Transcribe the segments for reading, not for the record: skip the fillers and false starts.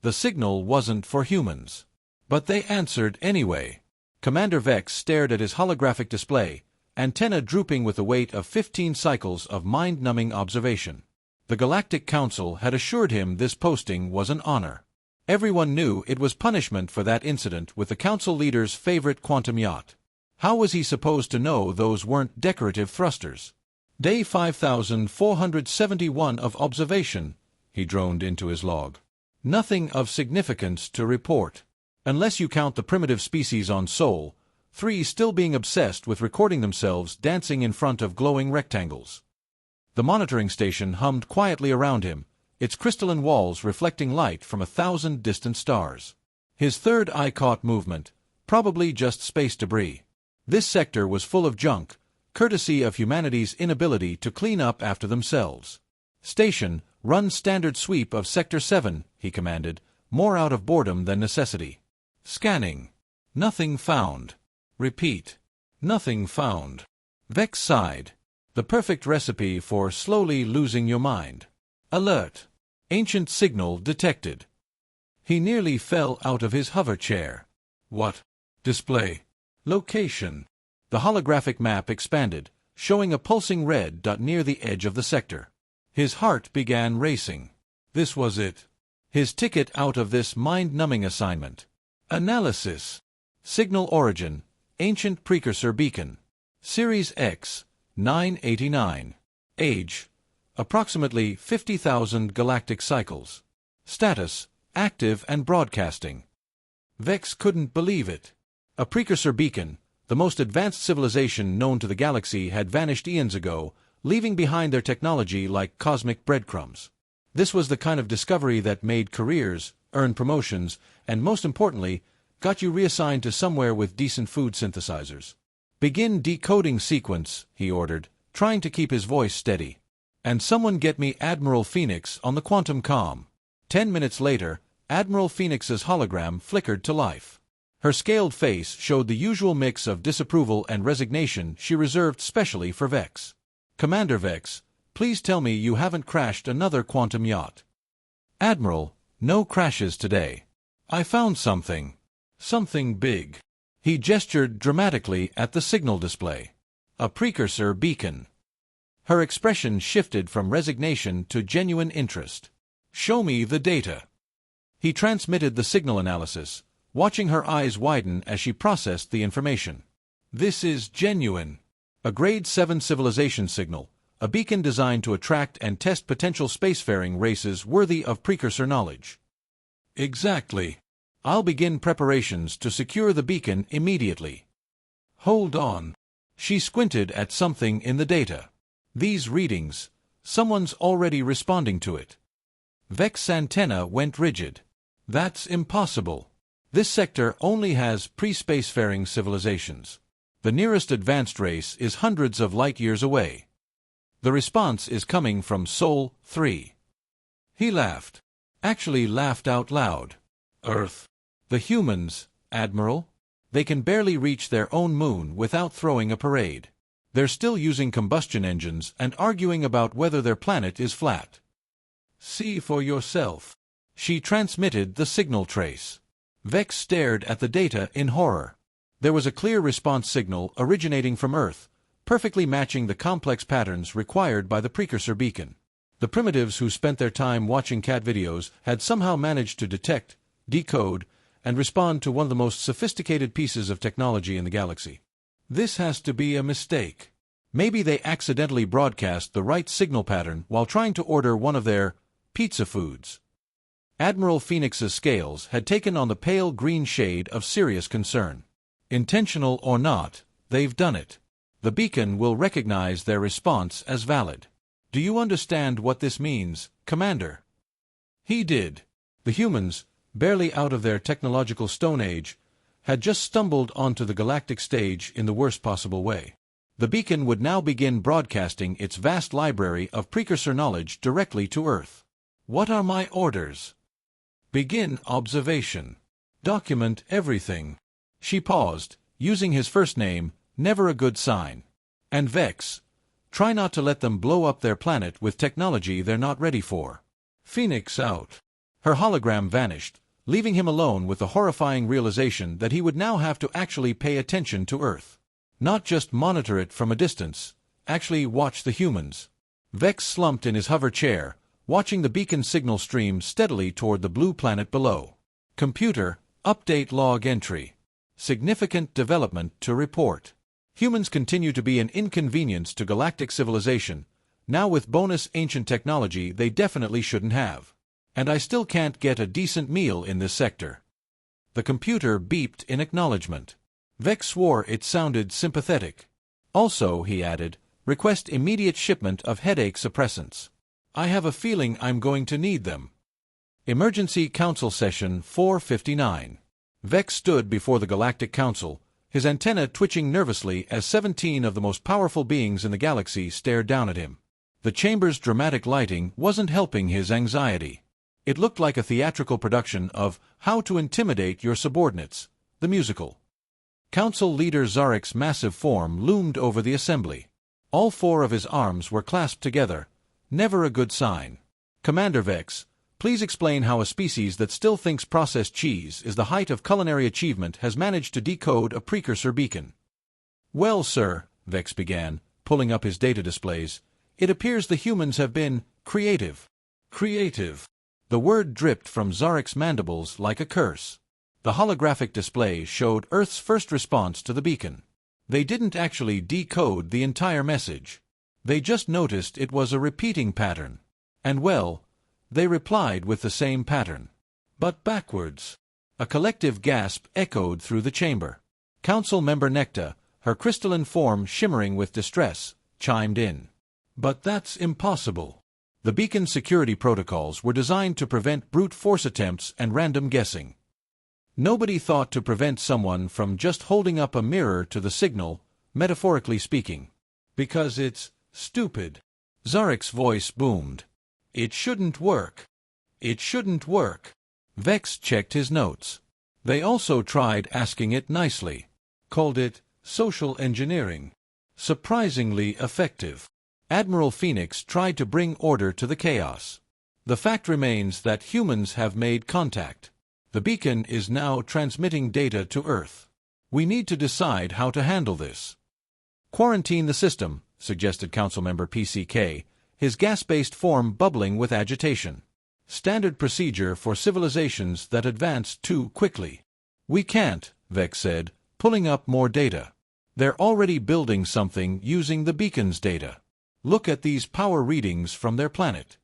The signal wasn't for humans. But they answered anyway. Commander Vex stared at his holographic display, antenna drooping with the weight of 15 cycles of mind-numbing observation. The Galactic Council had assured him this posting was an honor. Everyone knew it was punishment for that incident with the Council leader's favorite quantum yacht. How was he supposed to know those weren't decorative thrusters? Day 5471 of observation, he droned into his log. Nothing of significance to report. Unless you count the primitive species on Sol, 3 still being obsessed with recording themselves dancing in front of glowing rectangles. The monitoring station hummed quietly around him, its crystalline walls reflecting light from 1,000 distant stars. His third eye caught movement, probably just space debris. This sector was full of junk, courtesy of humanity's inability to clean up after themselves. Station, run standard sweep of Sector 7, he commanded, more out of boredom than necessity. Scanning. Nothing found. Repeat. Nothing found. Vex sighed. The perfect recipe for slowly losing your mind. Alert. Ancient signal detected. He nearly fell out of his hover chair. What? Display. Location. The holographic map expanded, showing a pulsing red dot near the edge of the sector. His heart began racing. This was it. His ticket out of this mind-numbing assignment. Analysis. Signal origin, ancient precursor beacon. Series X, 989. Age, approximately 50,000 galactic cycles. Status, active and broadcasting. Vex couldn't believe it. A precursor beacon, the most advanced civilization known to the galaxy, had vanished eons ago, leaving behind their technology like cosmic breadcrumbs. This was the kind of discovery that made careers, earned promotions, and most importantly, got you reassigned to somewhere with decent food synthesizers. Begin decoding sequence, he ordered, trying to keep his voice steady. And someone get me Admiral Phoenix on the quantum comm. 10 minutes later, Admiral Phoenix's hologram flickered to life. Her scaled face showed the usual mix of disapproval and resignation she reserved specially for Vex. Commander Vex, please tell me you haven't crashed another quantum yacht. Admiral, no crashes today. I found something. Something big. He gestured dramatically at the signal display. A precursor beacon. Her expression shifted from resignation to genuine interest. Show me the data. He transmitted the signal analysis, watching her eyes widen as she processed the information. This is genuine. A Grade 7 civilization signal, a beacon designed to attract and test potential spacefaring races worthy of precursor knowledge. Exactly. I'll begin preparations to secure the beacon immediately. Hold on. She squinted at something in the data. These readings, someone's already responding to it. Vex's antenna went rigid. That's impossible. This sector only has pre-spacefaring civilizations. The nearest advanced race is hundreds of light-years away. The response is coming from Sol 3. He laughed. Actually laughed out loud. Earth. The humans, Admiral. They can barely reach their own moon without throwing a parade. They're still using combustion engines and arguing about whether their planet is flat. See for yourself. She transmitted the signal trace. Vex stared at the data in horror. There was a clear response signal originating from Earth, perfectly matching the complex patterns required by the precursor beacon. The primitives who spent their time watching cat videos had somehow managed to detect, decode, and respond to one of the most sophisticated pieces of technology in the galaxy. This has to be a mistake. Maybe they accidentally broadcast the right signal pattern while trying to order one of their pizza foods. Admiral Phoenix's scales had taken on the pale green shade of serious concern. Intentional or not, they've done it. The beacon will recognize their response as valid. Do you understand what this means, Commander? He did. The humans, barely out of their technological Stone Age, had just stumbled onto the galactic stage in the worst possible way. The beacon would now begin broadcasting its vast library of precursor knowledge directly to Earth. What are my orders? Begin observation. Document everything. She paused, using his first name, never a good sign. And Vex, try not to let them blow up their planet with technology they're not ready for. Phoenix out. Her hologram vanished, leaving him alone with the horrifying realization that he would now have to actually pay attention to Earth. Not just monitor it from a distance, actually watch the humans. Vex slumped in his hover chair, watching the beacon signal stream steadily toward the blue planet below. Computer, update log entry. Significant development to report. Humans continue to be an inconvenience to galactic civilization, now with bonus ancient technology they definitely shouldn't have. And I still can't get a decent meal in this sector. The computer beeped in acknowledgement. Vex swore it sounded sympathetic. Also, he added, request immediate shipment of headache suppressants. I have a feeling I'm going to need them. Emergency Council Session 459. Vex stood before the Galactic Council, his antenna twitching nervously as 17 of the most powerful beings in the galaxy stared down at him. The chamber's dramatic lighting wasn't helping his anxiety. It looked like a theatrical production of How to Intimidate Your Subordinates, the musical. Council leader Zarek's massive form loomed over the assembly. All 4 of his arms were clasped together, never a good sign. Commander Vex, please explain how a species that still thinks processed cheese is the height of culinary achievement has managed to decode a precursor beacon. Well, sir, Vex began, pulling up his data displays, it appears the humans have been creative. Creative. The word dripped from Zarek's mandibles like a curse. The holographic display showed Earth's first response to the beacon. They didn't actually decode the entire message. They just noticed it was a repeating pattern. And well, they replied with the same pattern. But backwards. A collective gasp echoed through the chamber. Council member Necta, her crystalline form shimmering with distress, chimed in. But that's impossible. The beacon's security protocols were designed to prevent brute force attempts and random guessing. Nobody thought to prevent someone from just holding up a mirror to the signal, metaphorically speaking. Because it's stupid. Zarek's voice boomed. It shouldn't work. It shouldn't work. Vex checked his notes. They also tried asking it nicely. Called it social engineering. Surprisingly effective. Admiral Phoenix tried to bring order to the chaos. The fact remains that humans have made contact. The beacon is now transmitting data to Earth. We need to decide how to handle this. Quarantine the system, suggested Councilmember PCK, his gas-based form bubbling with agitation. Standard procedure for civilizations that advance too quickly. We can't, Vex said, pulling up more data. They're already building something using the beacon's data. Look at these power readings from their planet.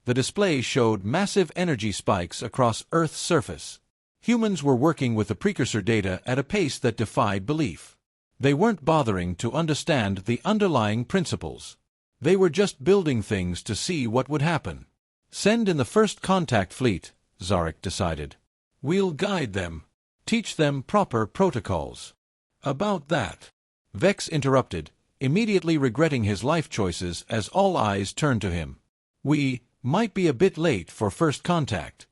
The display showed massive energy spikes across Earth's surface. Humans were working with the precursor data at a pace that defied belief. They weren't bothering to understand the underlying principles. They were just building things to see what would happen. Send in the first contact fleet, Zarek decided. We'll guide them. Teach them proper protocols. About that. Vex interrupted, immediately regretting his life choices as all eyes turned to him. We might be a bit late for first contact.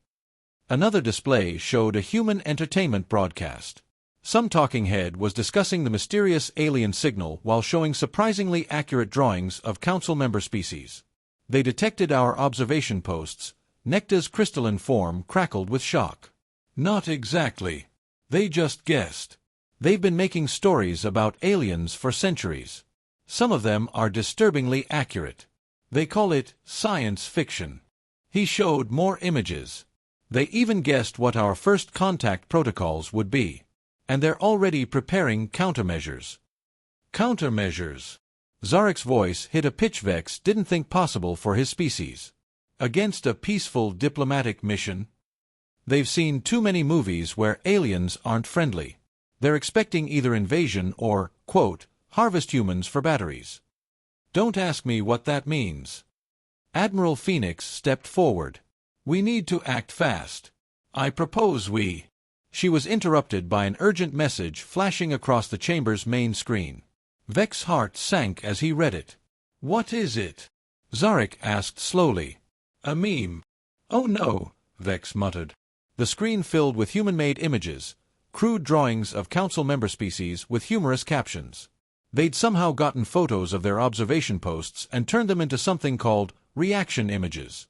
Another display showed a human entertainment broadcast. Some talking head was discussing the mysterious alien signal while showing surprisingly accurate drawings of council member species. They detected our observation posts. Necta's crystalline form crackled with shock. Not exactly. They just guessed. They've been making stories about aliens for centuries. Some of them are disturbingly accurate. They call it science fiction. He showed more images. They even guessed what our first contact protocols would be. And they're already preparing countermeasures. Countermeasures. Zarek's voice hit a pitch Vex didn't think possible for his species. Against a peaceful diplomatic mission? They've seen too many movies where aliens aren't friendly. They're expecting either invasion or, quote, harvest humans for batteries. Don't ask me what that means. Admiral Phoenix stepped forward. We need to act fast. I propose we... She was interrupted by an urgent message flashing across the chamber's main screen. Vex's heart sank as he read it. What is it? Zarek asked slowly. A meme. Oh no, Vex muttered. The screen filled with human-made images, crude drawings of council member species with humorous captions. They'd somehow gotten photos of their observation posts and turned them into something called reaction images.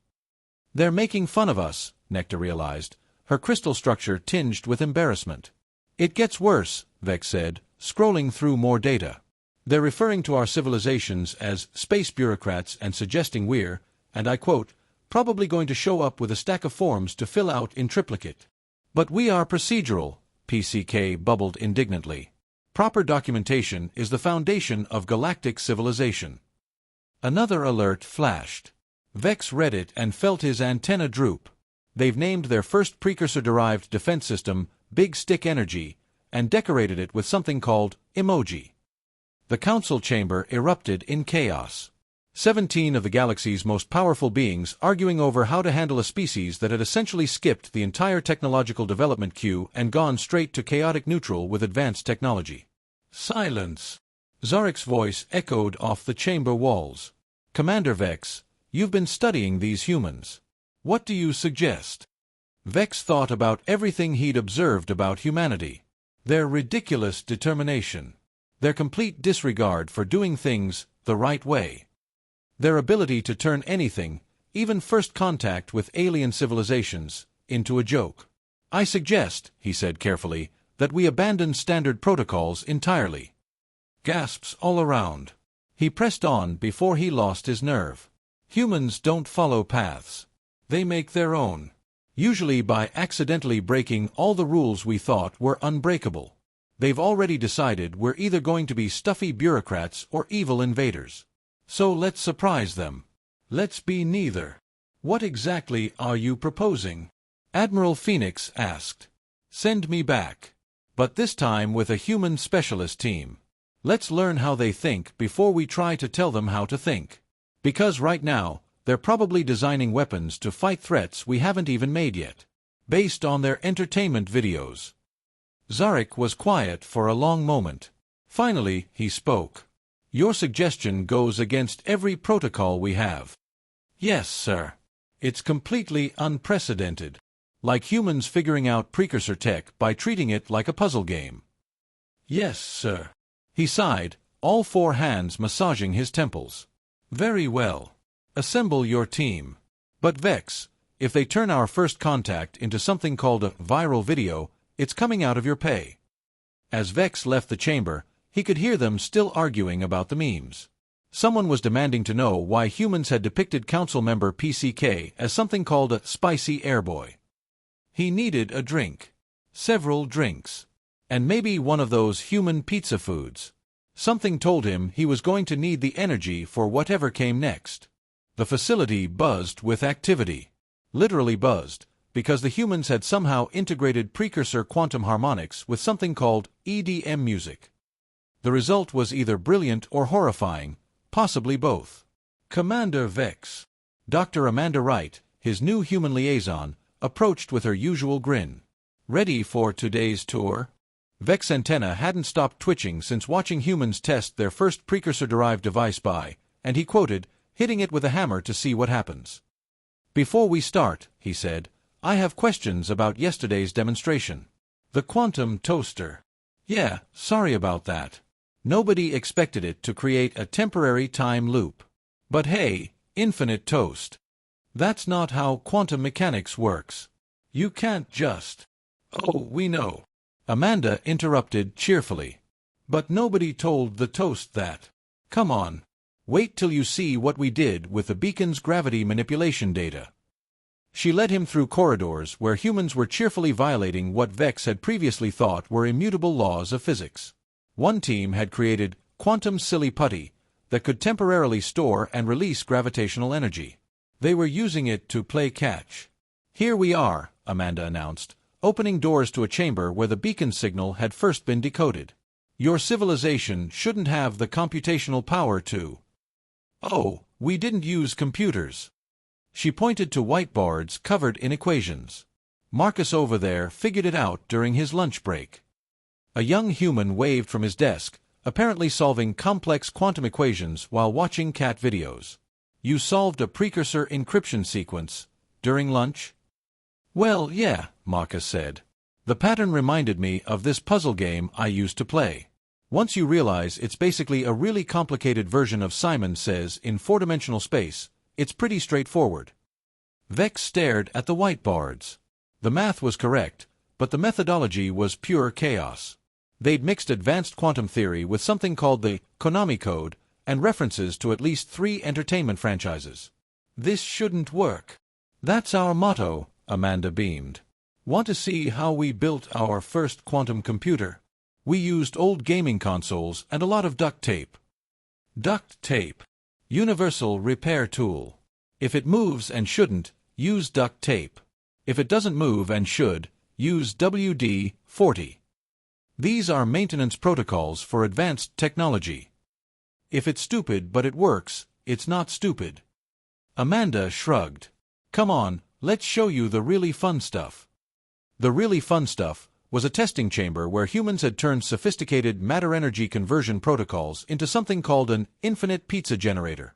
They're making fun of us, Nectar realized, her crystal structure tinged with embarrassment. It gets worse, Vex said, scrolling through more data. They're referring to our civilizations as space bureaucrats and suggesting we're, and I quote, probably going to show up with a stack of forms to fill out in triplicate. But we are procedural, PCK bubbled indignantly. Proper documentation is the foundation of galactic civilization. Another alert flashed. Vex read it and felt his antenna droop. They've named their first precursor-derived defense system Big Stick Energy and decorated it with something called emoji. The council chamber erupted in chaos. 17 of the galaxy's most powerful beings arguing over how to handle a species that had essentially skipped the entire technological development queue and gone straight to chaotic neutral with advanced technology. Silence! Zarek's voice echoed off the chamber walls. Commander Vex, you've been studying these humans. What do you suggest? Vex thought about everything he'd observed about humanity. Their ridiculous determination. Their complete disregard for doing things the right way. Their ability to turn anything, even first contact with alien civilizations, into a joke. I suggest, he said carefully, that we abandon standard protocols entirely. Gasps all around. He pressed on before he lost his nerve. Humans don't follow paths. They make their own. Usually by accidentally breaking all the rules we thought were unbreakable. They've already decided we're either going to be stuffy bureaucrats or evil invaders. So let's surprise them. Let's be neither. What exactly are you proposing? Admiral Phoenix asked. Send me back. But this time with a human specialist team. Let's learn how they think before we try to tell them how to think. Because right now, they're probably designing weapons to fight threats we haven't even made yet. Based on their entertainment videos. Zarek was quiet for a long moment. Finally, he spoke. Your suggestion goes against every protocol we have. Yes, sir. It's completely unprecedented. Like humans figuring out precursor tech by treating it like a puzzle game. Yes, sir. He sighed, all four hands massaging his temples. Very well. Assemble your team. But Vex, if they turn our first contact into something called a viral video, it's coming out of your pay. As Vex left the chamber, he could hear them still arguing about the memes. Someone was demanding to know why humans had depicted council member PCK as something called a spicy airboy. He needed a drink. Several drinks. And maybe one of those human pizza foods. Something told him he was going to need the energy for whatever came next. The facility buzzed with activity. Literally buzzed, because the humans had somehow integrated precursor quantum harmonics with something called EDM music. The result was either brilliant or horrifying, possibly both. Commander Vex. Dr. Amanda Wright, his new human liaison, approached with her usual grin. Ready for today's tour? Vex's antenna hadn't stopped twitching since watching humans test their first precursor-derived device and he quoted, hitting it with a hammer to see what happens. Before we start, he said, I have questions about yesterday's demonstration. The quantum toaster. Yeah, sorry about that. Nobody expected it to create a temporary time loop. But hey, infinite toast. That's not how quantum mechanics works. You can't just... Oh, we know. Amanda interrupted cheerfully. But nobody told the toast that. Come on. Wait till you see what we did with the beacon's gravity manipulation data. She led him through corridors where humans were cheerfully violating what Vex had previously thought were immutable laws of physics. One team had created quantum silly putty that could temporarily store and release gravitational energy. They were using it to play catch. Here we are, Amanda announced, opening doors to a chamber where the beacon signal had first been decoded. Your civilization shouldn't have the computational power to... Oh, we didn't use computers. She pointed to whiteboards covered in equations. Marcus over there figured it out during his lunch break. A young human waved from his desk, apparently solving complex quantum equations while watching cat videos. You solved a precursor encryption sequence during lunch? Well, yeah, Marcus said. The pattern reminded me of this puzzle game I used to play. Once you realize it's basically a really complicated version of Simon Says in four-dimensional space, it's pretty straightforward. Vex stared at the whiteboards. The math was correct, but the methodology was pure chaos. They'd mixed advanced quantum theory with something called the Konami Code and references to at least 3 entertainment franchises. This shouldn't work. That's our motto, Amanda beamed. Want to see how we built our first quantum computer? We used old gaming consoles and a lot of duct tape. Duct tape. Universal repair tool. If it moves and shouldn't, use duct tape. If it doesn't move and should, use WD-40. These are maintenance protocols for advanced technology. If it's stupid but it works, it's not stupid. Amanda shrugged. Come on, let's show you the really fun stuff. The really fun stuff was a testing chamber where humans had turned sophisticated matter-energy conversion protocols into something called an infinite pizza generator.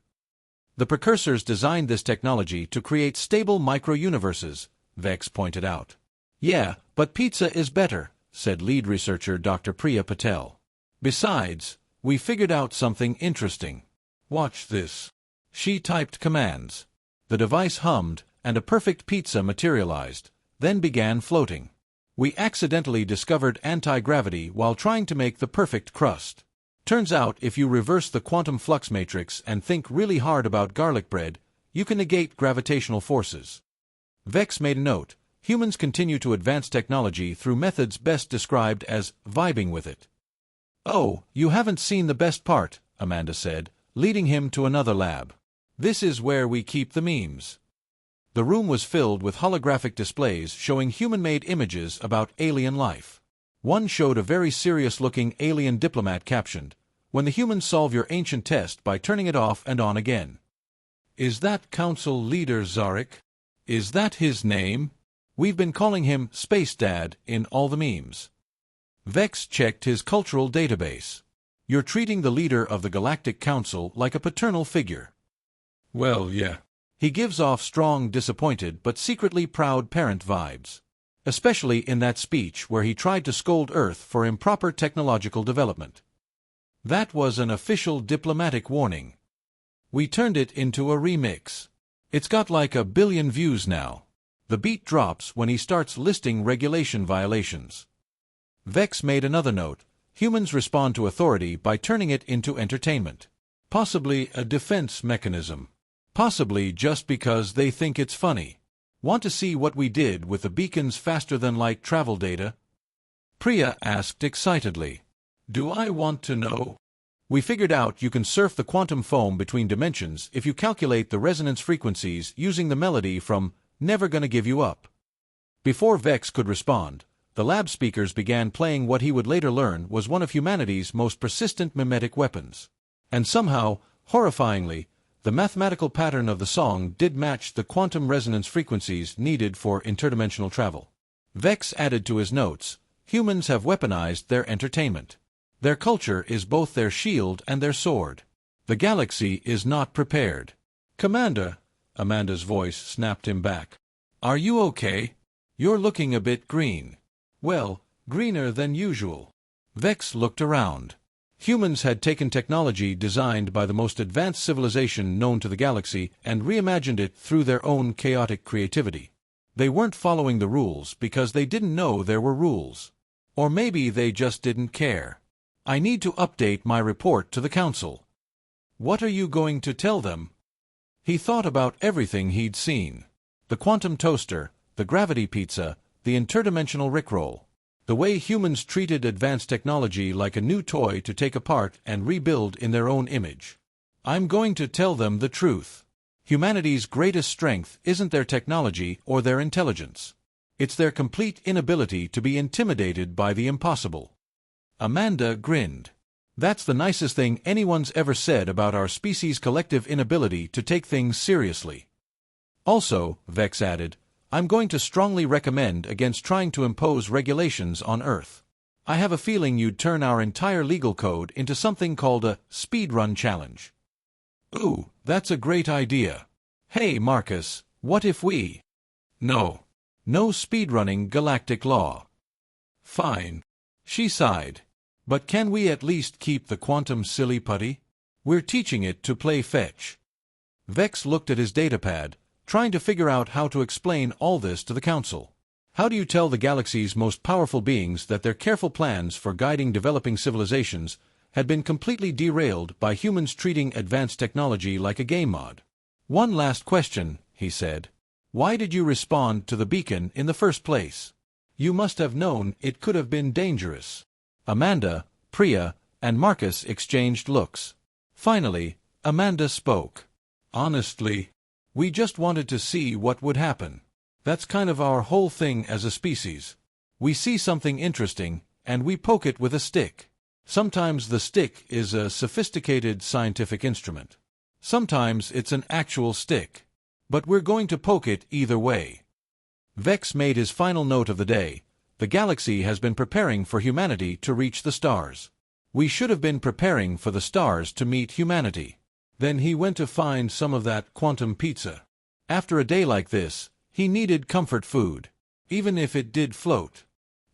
The precursors designed this technology to create stable micro-universes, Vex pointed out. Yeah, but pizza is better, said lead researcher Dr. Priya Patel. Besides, we figured out something interesting. Watch this. She typed commands. The device hummed, and a perfect pizza materialized, then began floating. We accidentally discovered anti-gravity while trying to make the perfect crust. Turns out if you reverse the quantum flux matrix and think really hard about garlic bread, you can negate gravitational forces. Vex made a note. Humans continue to advance technology through methods best described as vibing with it. Oh, you haven't seen the best part, Amanda said, leading him to another lab. This is where we keep the memes. The room was filled with holographic displays showing human-made images about alien life. One showed a very serious-looking alien diplomat captioned, "When the humans solve your ancient test by turning it off and on again." Is that Council Leader Zarek? Is that his name? We've been calling him Space Dad in all the memes. Vex checked his cultural database. You're treating the leader of the Galactic Council like a paternal figure. Well, yeah. He gives off strong, disappointed but secretly proud parent vibes. Especially in that speech where he tried to scold Earth for improper technological development. That was an official diplomatic warning. We turned it into a remix. It's got like 1 billion views now. The beat drops when he starts listing regulation violations. Vex made another note. Humans respond to authority by turning it into entertainment. Possibly a defense mechanism. Possibly just because they think it's funny. Want to see what we did with the beacon's faster-than-light travel data? Priya asked excitedly. Do I want to know? We figured out you can surf the quantum foam between dimensions if you calculate the resonance frequencies using the melody from Never Gonna Give You Up. Before Vex could respond, the lab speakers began playing what he would later learn was one of humanity's most persistent mimetic weapons. And somehow, horrifyingly, the mathematical pattern of the song did match the quantum resonance frequencies needed for interdimensional travel. Vex added to his notes, humans have weaponized their entertainment. Their culture is both their shield and their sword. The galaxy is not prepared. Commander, Amanda's voice snapped him back. Are you okay? You're looking a bit green. Well, greener than usual. Vex looked around. Humans had taken technology designed by the most advanced civilization known to the galaxy and reimagined it through their own chaotic creativity. They weren't following the rules because they didn't know there were rules. Or maybe they just didn't care. I need to update my report to the Council. What are you going to tell them? He thought about everything he'd seen. The quantum toaster, the gravity pizza, the interdimensional rickroll. The way humans treated advanced technology like a new toy to take apart and rebuild in their own image. I'm going to tell them the truth. Humanity's greatest strength isn't their technology or their intelligence. It's their complete inability to be intimidated by the impossible. Amanda grinned. That's the nicest thing anyone's ever said about our species' collective inability to take things seriously. Also, Vex added, I'm going to strongly recommend against trying to impose regulations on Earth. I have a feeling you'd turn our entire legal code into something called a speedrun challenge. Ooh, that's a great idea. Hey, Marcus, what if we... No speedrunning galactic law. Fine. She sighed. But can we at least keep the quantum silly putty? We're teaching it to play fetch. Vex looked at his datapad, trying to figure out how to explain all this to the Council. How do you tell the galaxy's most powerful beings that their careful plans for guiding developing civilizations had been completely derailed by humans treating advanced technology like a game mod? One last question, he said. Why did you respond to the beacon in the first place? You must have known it could have been dangerous. Amanda, Priya, and Marcus exchanged looks. Finally, Amanda spoke. Honestly, we just wanted to see what would happen. That's kind of our whole thing as a species. We see something interesting, and we poke it with a stick. Sometimes the stick is a sophisticated scientific instrument. Sometimes it's an actual stick. But we're going to poke it either way. Vex made his final note of the day. The galaxy has been preparing for humanity to reach the stars. We should have been preparing for the stars to meet humanity. Then he went to find some of that quantum pizza. After a day like this, he needed comfort food, even if it did float.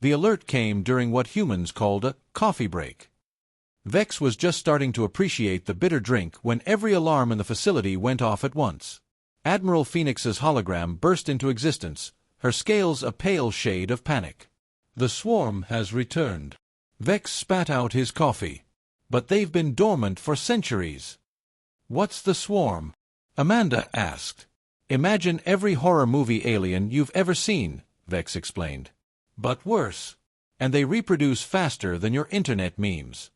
The alert came during what humans called a coffee break. Vex was just starting to appreciate the bitter drink when every alarm in the facility went off at once. Admiral Phoenix's hologram burst into existence, her scales a pale shade of panic. The swarm has returned. Vex spat out his coffee. But they've been dormant for centuries. What's the swarm? Amanda asked. Imagine every horror movie alien you've ever seen, Vex explained. But worse. And they reproduce faster than your internet memes.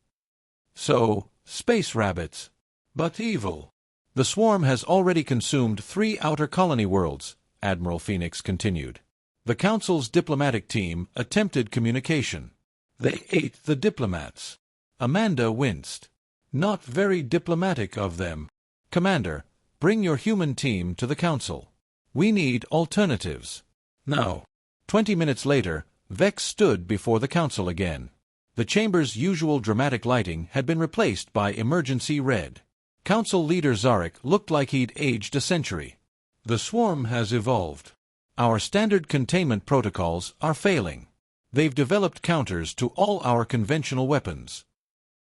So, space rabbits. But evil. The swarm has already consumed 3 outer colony worlds, Admiral Phoenix continued. The Council's diplomatic team attempted communication. They ate the diplomats. Amanda winced. Not very diplomatic of them. Commander, bring your human team to the Council. We need alternatives. Now. 20 minutes later, Vex stood before the Council again. The chamber's usual dramatic lighting had been replaced by emergency red. Council leader Zarek looked like he'd aged a century. The swarm has evolved. Our standard containment protocols are failing. They've developed counters to all our conventional weapons.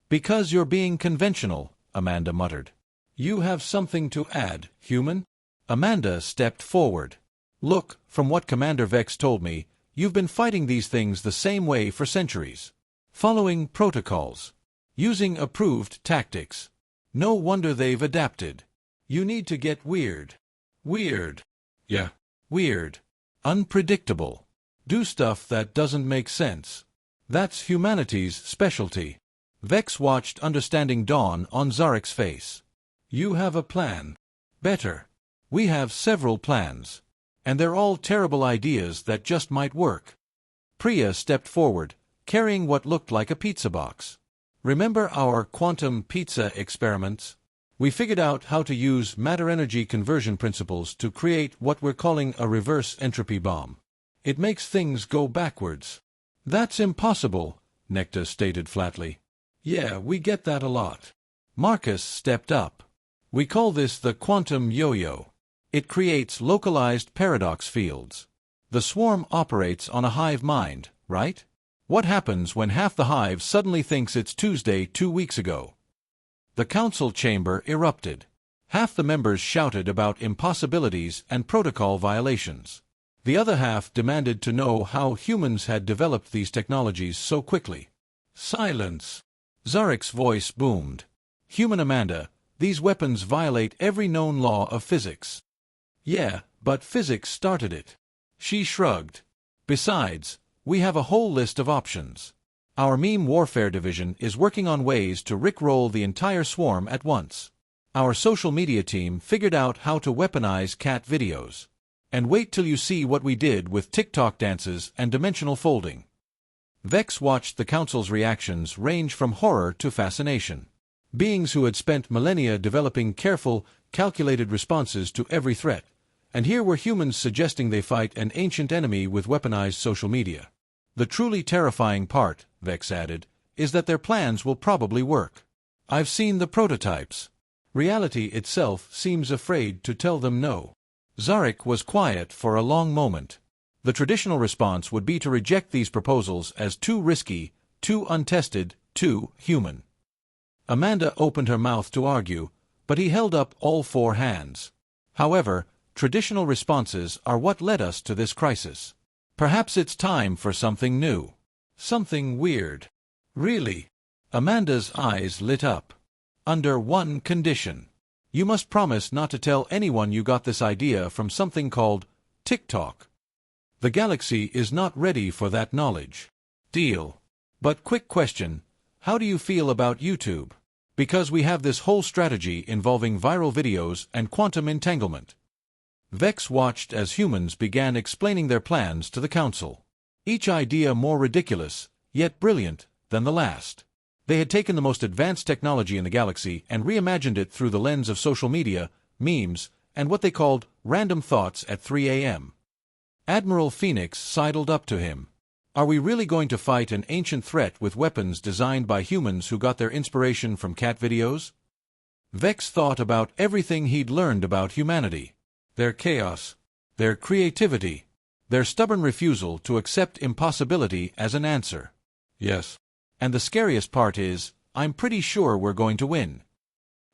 Because you're being conventional, Amanda muttered. You have something to add, human? Amanda stepped forward. Look, from what Commander Vex told me, you've been fighting these things the same way for centuries. Following protocols. Using approved tactics. No wonder they've adapted. You need to get weird. Weird. Yeah. Weird. Unpredictable. Do stuff that doesn't make sense. That's humanity's specialty. Vex watched understanding dawn on Zarek's face. You have a plan. Better. We have several plans. And they're all terrible ideas that just might work. Priya stepped forward, carrying what looked like a pizza box. Remember our quantum pizza experiments? We figured out how to use matter-energy conversion principles to create what we're calling a reverse entropy bomb. It makes things go backwards. That's impossible, Necta stated flatly. Yeah, we get that a lot. Marcus stepped up. We call this the quantum yo-yo. It creates localized paradox fields. The swarm operates on a hive mind, right? What happens when half the hive suddenly thinks it's Tuesday 2 weeks ago? The council chamber erupted. Half the members shouted about impossibilities and protocol violations. The other half demanded to know how humans had developed these technologies so quickly. Silence. Zarek's voice boomed. Human Amanda, these weapons violate every known law of physics. Yeah, but physics started it. She shrugged. Besides, we have a whole list of options. Our meme warfare division is working on ways to rickroll the entire swarm at once. Our social media team figured out how to weaponize cat videos. And wait till you see what we did with TikTok dances and dimensional folding. Vex watched the council's reactions range from horror to fascination. Beings who had spent millennia developing careful, calculated responses to every threat. And here were humans suggesting they fight an ancient enemy with weaponized social media. The truly terrifying part, Vex added, is that their plans will probably work. I've seen the prototypes. Reality itself seems afraid to tell them no. Zarek was quiet for a long moment. The traditional response would be to reject these proposals as too risky, too untested, too human. Amanda opened her mouth to argue, but he held up all 4 hands. However, traditional responses are what led us to this crisis. Perhaps it's time for something new. Something weird. Really? Amanda's eyes lit up. Under one condition. You must promise not to tell anyone you got this idea from something called TikTok. The galaxy is not ready for that knowledge. Deal. But quick question, how do you feel about YouTube? Because we have this whole strategy involving viral videos and quantum entanglement. Vex watched as humans began explaining their plans to the council. Each idea more ridiculous, yet brilliant, than the last. They had taken the most advanced technology in the galaxy and reimagined it through the lens of social media, memes, and what they called random thoughts at 3 a.m. Admiral Phoenix sidled up to him. Are we really going to fight an ancient threat with weapons designed by humans who got their inspiration from cat videos? Vex thought about everything he'd learned about humanity. Their chaos, their creativity, their stubborn refusal to accept impossibility as an answer. Yes. And the scariest part is, I'm pretty sure we're going to win.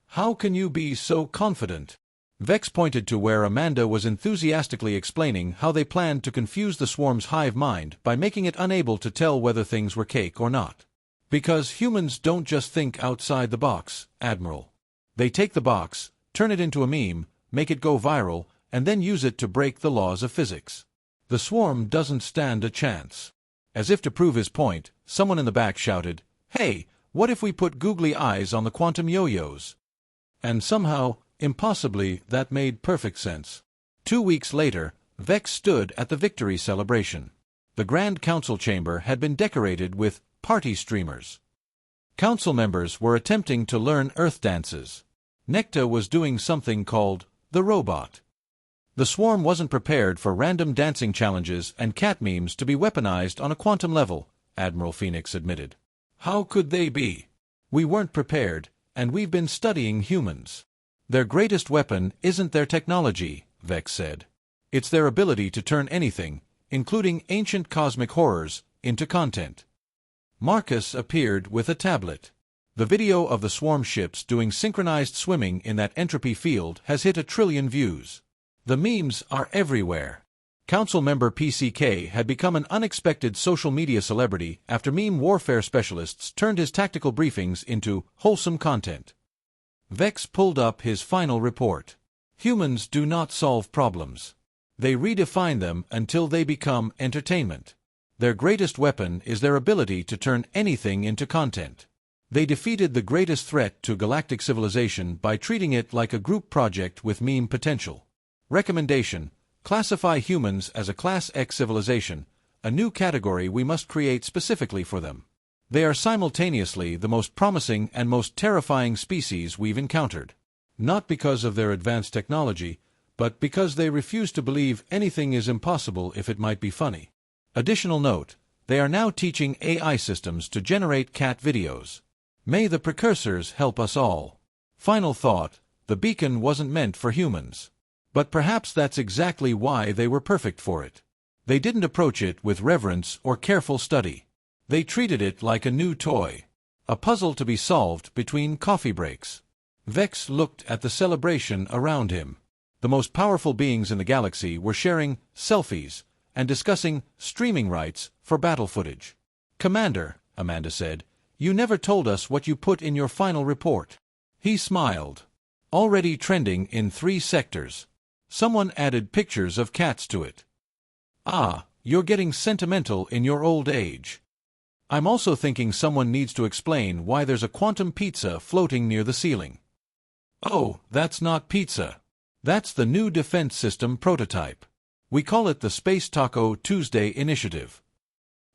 How can you be so confident? Vex pointed to where Amanda was enthusiastically explaining how they planned to confuse the swarm's hive mind by making it unable to tell whether things were cake or not. Because humans don't just think outside the box, Admiral. They take the box, turn it into a meme, make it go viral, and then use it to break the laws of physics. The swarm doesn't stand a chance. As if to prove his point, someone in the back shouted, "Hey, what if we put googly eyes on the quantum yo-yos?" And somehow, impossibly, that made perfect sense. 2 weeks later, Vex stood at the victory celebration. The Grand Council chamber had been decorated with party streamers. Council members were attempting to learn Earth dances. Necta was doing something called the robot. The swarm wasn't prepared for random dancing challenges and cat memes to be weaponized on a quantum level, Admiral Phoenix admitted. How could they be? We weren't prepared, and we've been studying humans. Their greatest weapon isn't their technology, Vex said. It's their ability to turn anything, including ancient cosmic horrors, into content. Marcus appeared with a tablet. The video of the swarm ships doing synchronized swimming in that entropy field has hit 1 trillion views. The memes are everywhere. Council member PCK had become an unexpected social media celebrity after meme warfare specialists turned his tactical briefings into wholesome content. Vex pulled up his final report. Humans do not solve problems. They redefine them until they become entertainment. Their greatest weapon is their ability to turn anything into content. They defeated the greatest threat to galactic civilization by treating it like a group project with meme potential. Recommendation: classify humans as a Class X civilization, a new category we must create specifically for them. They are simultaneously the most promising and most terrifying species we've encountered. Not because of their advanced technology, but because they refuse to believe anything is impossible if it might be funny. Additional note, they are now teaching AI systems to generate cat videos. May the precursors help us all. Final thought, the beacon wasn't meant for humans. But perhaps that's exactly why they were perfect for it. They didn't approach it with reverence or careful study. They treated it like a new toy. A puzzle to be solved between coffee breaks. Vex looked at the celebration around him. The most powerful beings in the galaxy were sharing selfies and discussing streaming rights for battle footage. "Commander," Amanda said, "you never told us what you put in your final report." He smiled. Already trending in 3 sectors. Someone added pictures of cats to it. Ah, you're getting sentimental in your old age. I'm also thinking someone needs to explain why there's a quantum pizza floating near the ceiling. Oh, that's not pizza. That's the new defense system prototype. We call it the Space Taco Tuesday Initiative.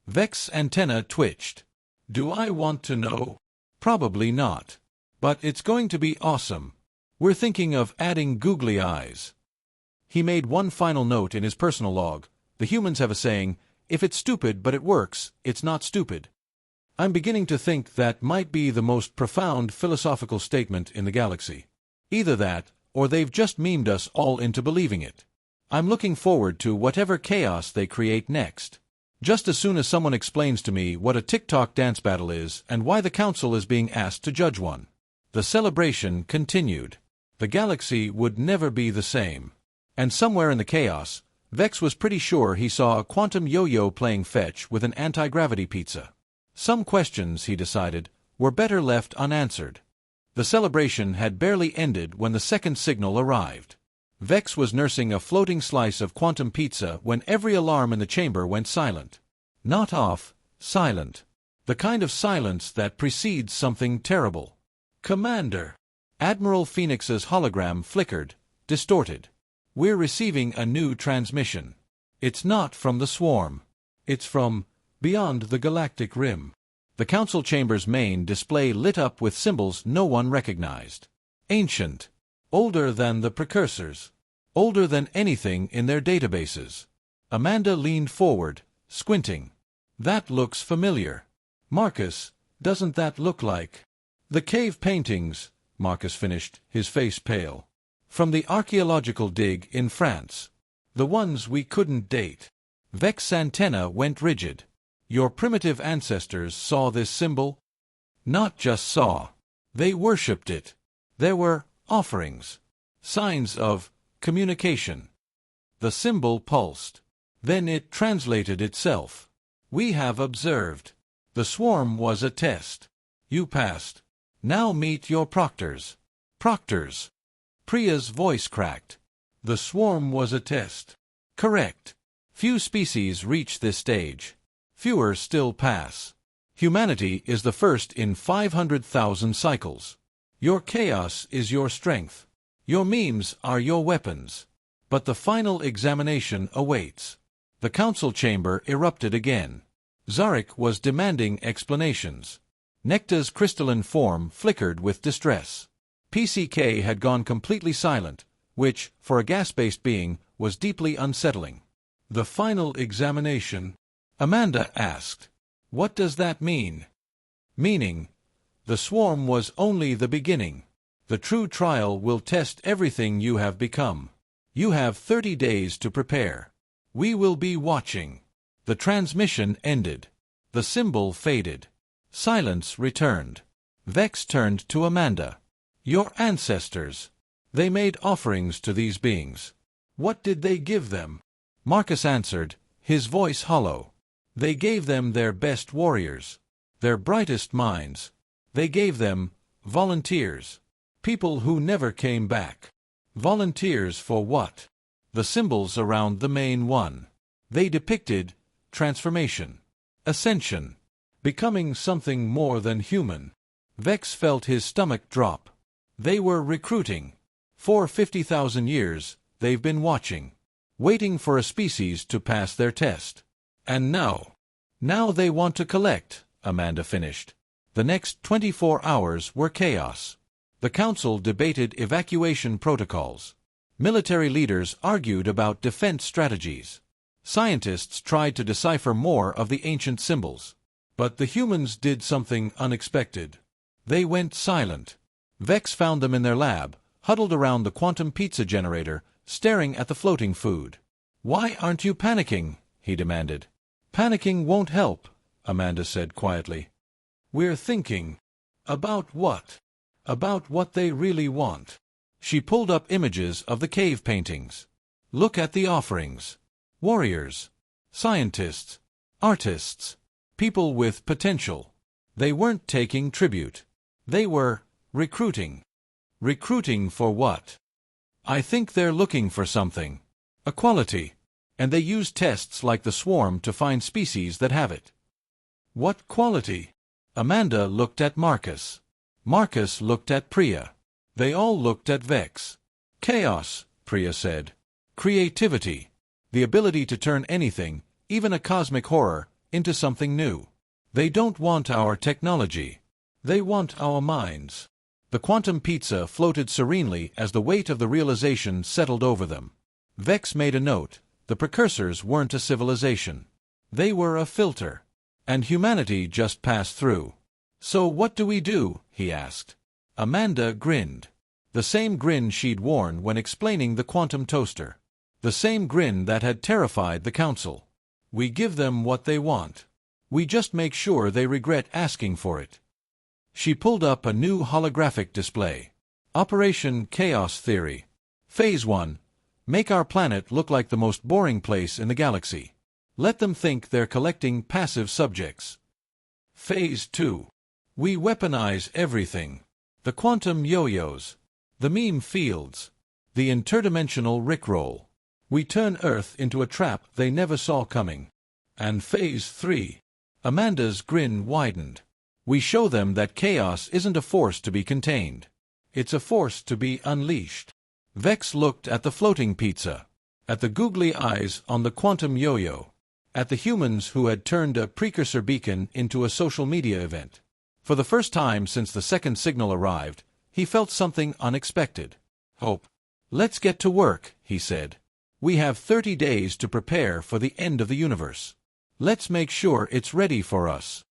Vex's antenna twitched. Do I want to know? Probably not. But it's going to be awesome. We're thinking of adding googly eyes. He made one final note in his personal log. The humans have a saying, if it's stupid but it works, it's not stupid. I'm beginning to think that might be the most profound philosophical statement in the galaxy. Either that, or they've just memed us all into believing it. I'm looking forward to whatever chaos they create next. Just as soon as someone explains to me what a TikTok dance battle is and why the council is being asked to judge one. The celebration continued. The galaxy would never be the same. And somewhere in the chaos, Vex was pretty sure he saw a quantum yo-yo playing fetch with an anti-gravity pizza. Some questions, he decided, were better left unanswered. The celebration had barely ended when the second signal arrived. Vex was nursing a floating slice of quantum pizza when every alarm in the chamber went silent. Not off, silent. The kind of silence that precedes something terrible. "Commander!" Admiral Phoenix's hologram flickered, distorted. "We're receiving a new transmission. It's not from the swarm. It's from beyond the galactic rim." The council chamber's main display lit up with symbols no one recognized. Ancient. Older than the precursors. Older than anything in their databases. Amanda leaned forward, squinting. "That looks familiar. Marcus, doesn't that look like the cave paintings?" Marcus finished, his face pale. "From the archaeological dig in France. The ones we couldn't date." Vex's antenna went rigid. "Your primitive ancestors saw this symbol?" "Not just saw. They worshipped it. There were offerings. Signs of communication." The symbol pulsed. Then it translated itself. "We have observed. The swarm was a test. You passed. Now meet your proctors." "Proctors?" Priya's voice cracked. "The swarm was a test. Correct. Few species reach this stage. Fewer still pass. Humanity is the first in 500,000 cycles. Your chaos is your strength. Your memes are your weapons. But the final examination awaits." The council chamber erupted again. Zarek was demanding explanations. Necta's crystalline form flickered with distress. PCK had gone completely silent, which, for a gas-based being, was deeply unsettling. "The final examination?" Amanda asked. "What does that mean?" "Meaning, the swarm was only the beginning. The true trial will test everything you have become. You have 30 days to prepare. We will be watching." The transmission ended. The symbol faded. Silence returned. Vex turned to Amanda. "Your ancestors. They made offerings to these beings. What did they give them?" Marcus answered, his voice hollow. "They gave them their best warriors. Their brightest minds. They gave them volunteers. People who never came back." "Volunteers for what?" "The symbols around the main one. They depicted transformation. Ascension. Becoming something more than human." Vex felt his stomach drop. "They were recruiting. For 50,000 years, they've been watching. Waiting for a species to pass their test. And now they want to collect," Amanda finished. The next 24 hours were chaos. The council debated evacuation protocols. Military leaders argued about defense strategies. Scientists tried to decipher more of the ancient symbols. But the humans did something unexpected. They went silent. Vex found them in their lab, huddled around the quantum pizza generator, staring at the floating food. "Why aren't you panicking?" he demanded. "Panicking won't help," Amanda said quietly. "We're thinking." "About what?" "About what they really want." She pulled up images of the cave paintings. "Look at the offerings. Warriors. Scientists. Artists. People with potential. They weren't taking tribute. They were recruiting." "Recruiting for what?" "I think they're looking for something. A quality. And they use tests like the swarm to find species that have it." "What quality?" Amanda looked at Marcus. Marcus looked at Priya. They all looked at Vex. "Chaos," Priya said. "Creativity. The ability to turn anything, even a cosmic horror, into something new. They don't want our technology. They want our minds." The quantum pizza floated serenely as the weight of the realization settled over them. Vex made a note. The precursors weren't a civilization. They were a filter. And humanity just passed through. "So what do we do?" he asked. Amanda grinned. The same grin she'd worn when explaining the quantum toaster. The same grin that had terrified the council. "We give them what they want. We just make sure they regret asking for it." She pulled up a new holographic display. Operation Chaos Theory. Phase 1. Make our planet look like the most boring place in the galaxy. Let them think they're collecting passive subjects. Phase 2. We weaponize everything. The quantum yo-yos. The meme fields. The interdimensional rickroll. We turn Earth into a trap they never saw coming. And Phase 3. Amanda's grin widened. We show them that chaos isn't a force to be contained. It's a force to be unleashed. Vex looked at the floating pizza, at the googly eyes on the quantum yo-yo, at the humans who had turned a precursor beacon into a social media event. For the first time since the second signal arrived, he felt something unexpected. Hope. Let's get to work, he said. We have 30 days to prepare for the end of the universe. Let's make sure it's ready for us.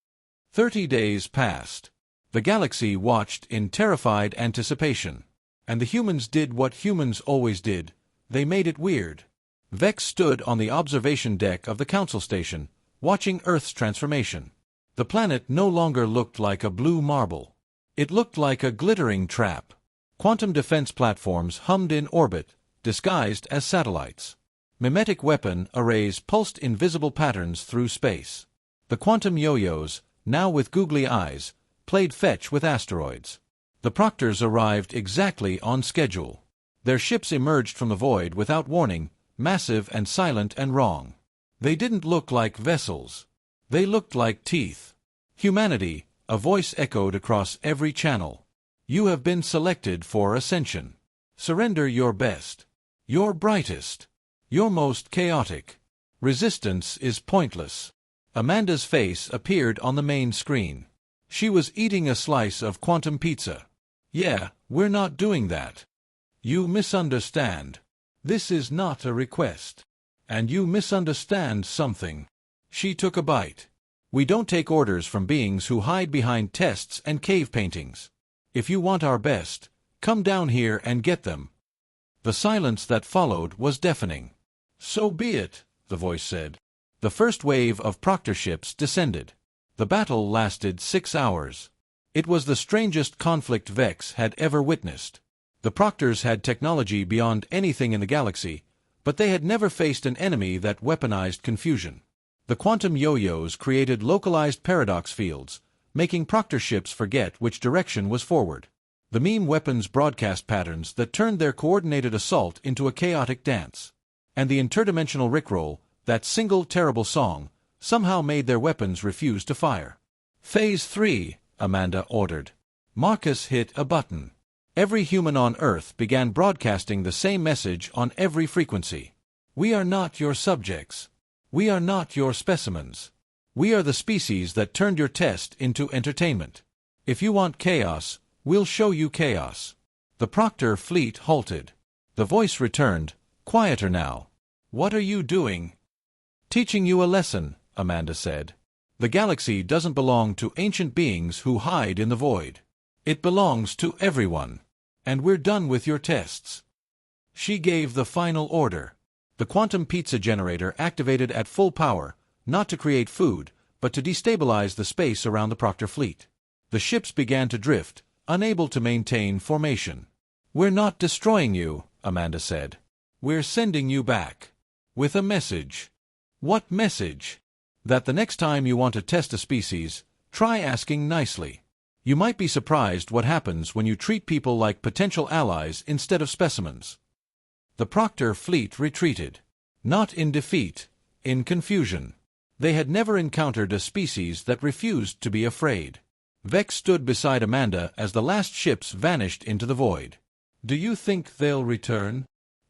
30 days passed. The galaxy watched in terrified anticipation. And the humans did what humans always did. They made it weird. Vex stood on the observation deck of the council station, watching Earth's transformation. The planet no longer looked like a blue marble. It looked like a glittering trap. Quantum defense platforms hummed in orbit, disguised as satellites. Mimetic weapon arrays pulsed invisible patterns through space. The quantum yo-yos, now with googly eyes, played fetch with asteroids. The Proctors arrived exactly on schedule. Their ships emerged from the void without warning, massive and silent and wrong. They didn't look like vessels. They looked like teeth. Humanity, a voice echoed across every channel. You have been selected for ascension. Surrender your best. Your brightest. Your most chaotic. Resistance is pointless. Amanda's face appeared on the main screen. She was eating a slice of quantum pizza. Yeah, we're not doing that. You misunderstand. This is not a request. And you misunderstand something. She took a bite. We don't take orders from beings who hide behind tests and cave paintings. If you want our best, come down here and get them. The silence that followed was deafening. So be it, the voice said. The first wave of Proctor ships descended. The battle lasted 6 hours. It was the strangest conflict Vex had ever witnessed. The Proctors had technology beyond anything in the galaxy, but they had never faced an enemy that weaponized confusion. The quantum yo-yos created localized paradox fields, making Proctor ships forget which direction was forward. The meme weapons broadcast patterns that turned their coordinated assault into a chaotic dance. And the interdimensional rickroll, that single terrible song, somehow made their weapons refuse to fire. Phase 3, Amanda ordered. Marcus hit a button. Every human on Earth began broadcasting the same message on every frequency. We are not your subjects. We are not your specimens. We are the species that turned your test into entertainment. If you want chaos, we'll show you chaos. The Proctor fleet halted. The voice returned, quieter now. What are you doing? Teaching you a lesson, Amanda said. The galaxy doesn't belong to ancient beings who hide in the void. It belongs to everyone. And we're done with your tests. She gave the final order. The quantum pizza generator activated at full power, not to create food, but to destabilize the space around the Proctor fleet. The ships began to drift, unable to maintain formation. We're not destroying you, Amanda said. We're sending you back. With a message. What message? That the next time you want to test a species, try asking nicely. You might be surprised what happens when you treat people like potential allies instead of specimens. The Proctor fleet retreated. Not in defeat, in confusion. They had never encountered a species that refused to be afraid. Vex stood beside Amanda as the last ships vanished into the void. Do you think they'll return?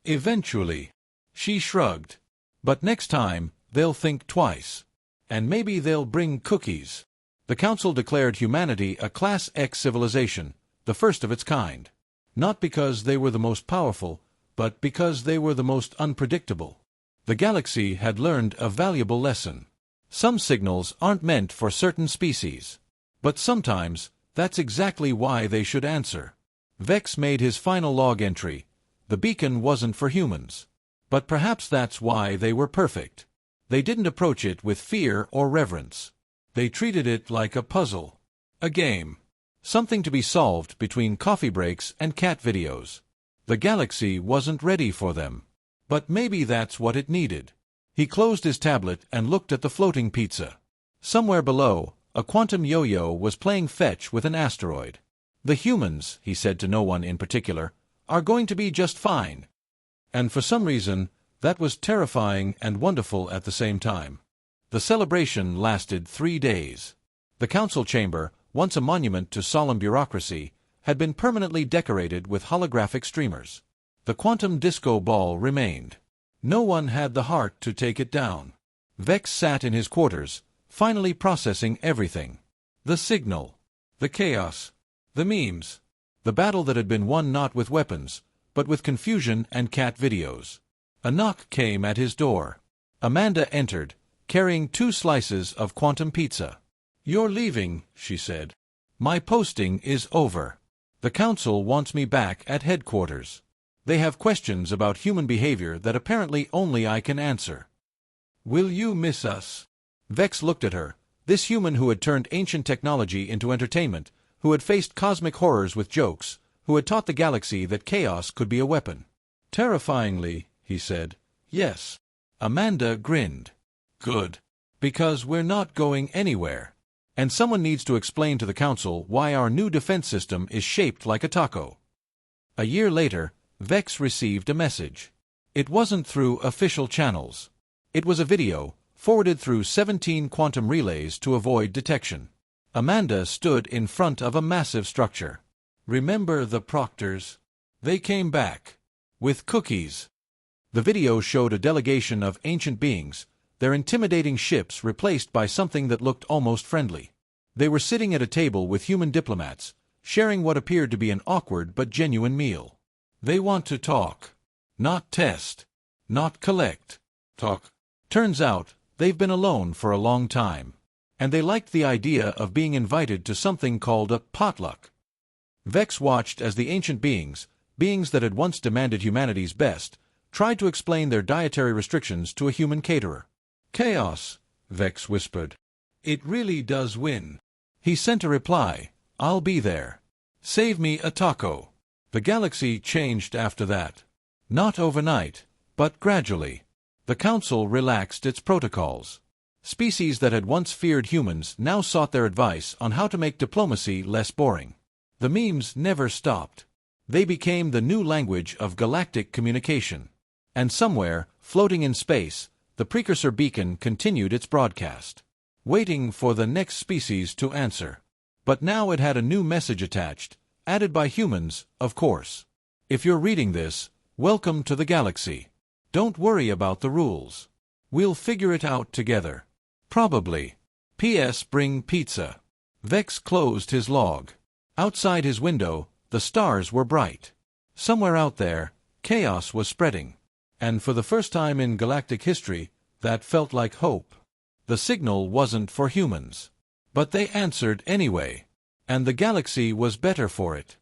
Eventually. She shrugged. But next time, they'll think twice. And maybe they'll bring cookies. The Council declared humanity a Class X civilization, the first of its kind. Not because they were the most powerful, but because they were the most unpredictable. The galaxy had learned a valuable lesson. Some signals aren't meant for certain species. But sometimes, that's exactly why they should answer. Vex made his final log entry. The beacon wasn't for humans. But perhaps that's why they were perfect. They didn't approach it with fear or reverence. They treated it like a puzzle. A game. Something to be solved between coffee breaks and cat videos. The galaxy wasn't ready for them. But maybe that's what it needed. He closed his tablet and looked at the floating pizza. Somewhere below, a quantum yo-yo was playing fetch with an asteroid. The humans, he said to no one in particular, are going to be just fine. And for some reason, that was terrifying and wonderful at the same time. The celebration lasted 3 days. The council chamber, once a monument to solemn bureaucracy, had been permanently decorated with holographic streamers. The quantum disco ball remained. No one had the heart to take it down. Vex sat in his quarters, finally processing everything. The signal, the chaos, the memes, the battle that had been won not with weapons, but with confusion and cat videos. A knock came at his door. Amanda entered, carrying 2 slices of quantum pizza. "You're leaving," she said. "My posting is over. The council wants me back at headquarters. They have questions about human behavior that apparently only I can answer." "Will you miss us?" Vex looked at her, this human who had turned ancient technology into entertainment, who had faced cosmic horrors with jokes, who had taught the galaxy that chaos could be a weapon. "Terrifyingly," he said. "Yes." Amanda grinned. "Good. Because we're not going anywhere. And someone needs to explain to the council why our new defense system is shaped like a taco." A year later, Vex received a message. It wasn't through official channels. It was a video, forwarded through 17 quantum relays to avoid detection. Amanda stood in front of a massive structure. "Remember the Proctors? They came back. With cookies." The video showed a delegation of ancient beings, their intimidating ships replaced by something that looked almost friendly. They were sitting at a table with human diplomats, sharing what appeared to be an awkward but genuine meal. "They want to talk. Not test. Not collect. Talk." Turns out, they've been alone for a long time. And they liked the idea of being invited to something called a potluck. Vex watched as the ancient beings that had once demanded humanity's best, tried to explain their dietary restrictions to a human caterer. "Chaos," Vex whispered. "It really does win." He sent a reply, "I'll be there. Save me a taco." The galaxy changed after that. Not overnight, but gradually. The council relaxed its protocols. Species that had once feared humans now sought their advice on how to make diplomacy less boring. The memes never stopped. They became the new language of galactic communication. And somewhere, floating in space, the precursor beacon continued its broadcast, waiting for the next species to answer. But now it had a new message attached, added by humans, of course. "If you're reading this, welcome to the galaxy. Don't worry about the rules. We'll figure it out together. Probably. P.S. Bring pizza." Vex closed his log. Outside his window, the stars were bright. Somewhere out there, chaos was spreading. And for the first time in galactic history, that felt like hope. The signal wasn't for humans. But they answered anyway. And the galaxy was better for it.